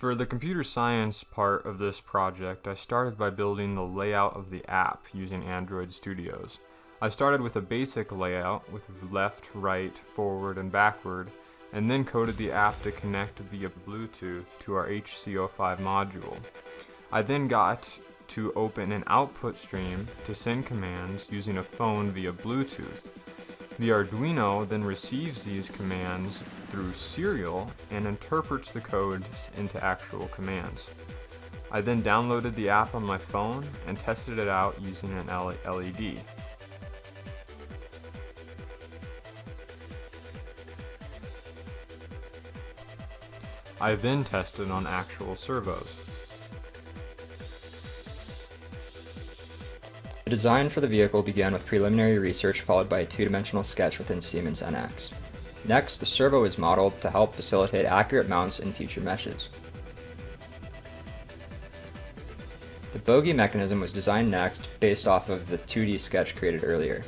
For the computer science part of this project, I started by building the layout of the app using Android Studios. I started with a basic layout with left, right, forward, and backward, and then coded the app to connect via Bluetooth to our HC05 module. I then got to open an output stream to send commands using a phone via Bluetooth. The Arduino then receives these commands through serial and interprets the codes into actual commands. I then downloaded the app on my phone and tested it out using an LED. I then tested on actual servos. The design for the vehicle began with preliminary research followed by a two-dimensional sketch within Siemens NX. Next, the servo is modeled to help facilitate accurate mounts in future meshes. The bogie mechanism was designed next based off of the 2D sketch created earlier.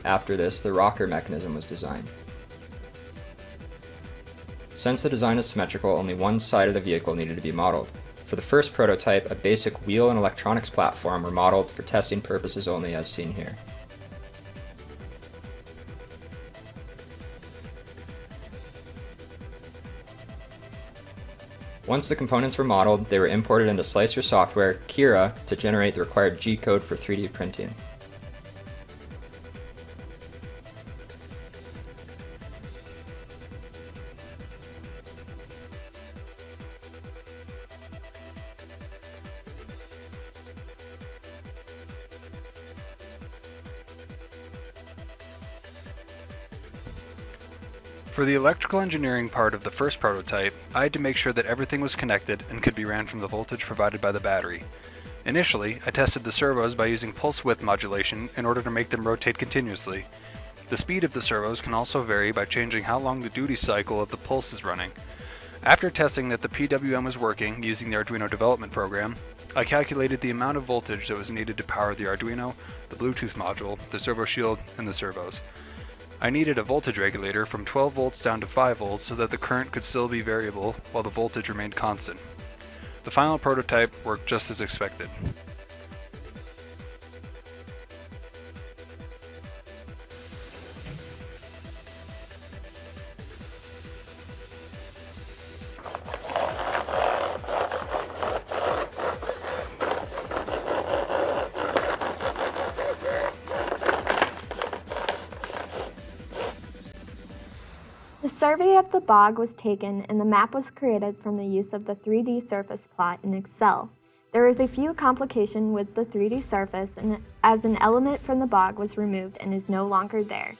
After this, the rocker mechanism was designed. Since the design is symmetrical, only one side of the vehicle needed to be modeled. For the first prototype, a basic wheel and electronics platform were modeled for testing purposes only as seen here. Once the components were modeled, they were imported into Slicer software, Kira, to generate the required G-code for 3D printing. For the electrical engineering part of the first prototype, I had to make sure that everything was connected and could be ran from the voltage provided by the battery. Initially, I tested the servos by using pulse width modulation in order to make them rotate continuously. The speed of the servos can also vary by changing how long the duty cycle of the pulse is running. After testing that the PWM was working using the Arduino development program, I calculated the amount of voltage that was needed to power the Arduino, the Bluetooth module, the servo shield, and the servos. I needed a voltage regulator from 12 volts down to 5 volts so that the current could still be variable while the voltage remained constant. The final prototype worked just as expected. The survey of the bog was taken and the map was created from the use of the 3D surface plot in Excel. There was a few complication with the 3D surface as an element from the bog was removed and is no longer there.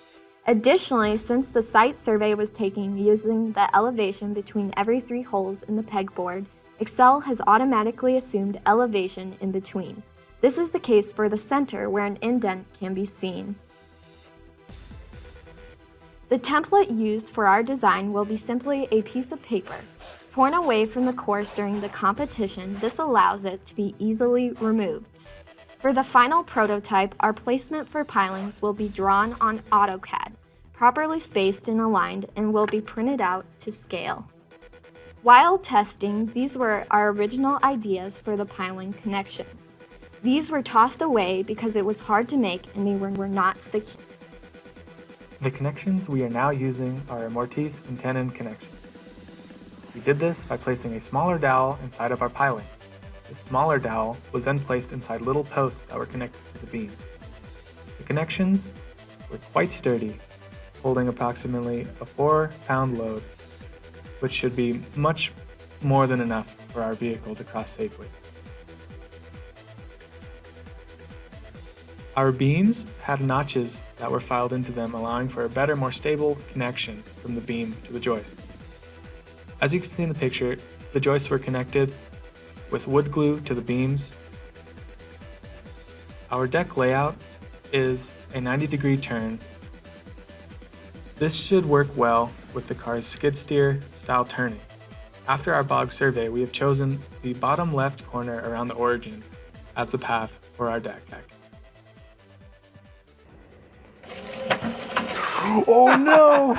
Additionally, since the site survey was taken using the elevation between every 3 holes in the pegboard, Excel has automatically assumed elevation in between. This is the case for the center where an indent can be seen. The template used for our design will be simply a piece of paper. Torn away from the course during the competition, this allows it to be easily removed. For the final prototype, our placement for pilings will be drawn on AutoCAD, properly spaced and aligned, and will be printed out to scale. While testing, these were our original ideas for the piling connections. These were tossed away because it was hard to make and they were not secure. The connections we are now using are a Mortise and tenon connections. We did this by placing a smaller dowel inside of our piling. The smaller dowel was then placed inside little posts that were connected to the beam. The connections were quite sturdy, holding approximately a 4-pound load, which should be much more than enough for our vehicle to cross safely. Our beams had notches that were filed into them, allowing for a better, more stable connection from the beam to the joist. As you can see in the picture, the joists were connected with wood glue to the beams. Our deck layout is a 90-degree turn. This should work well with the car's skid steer style turning. After our bog survey, we have chosen the bottom left corner around the origin as the path for our deck. Oh no!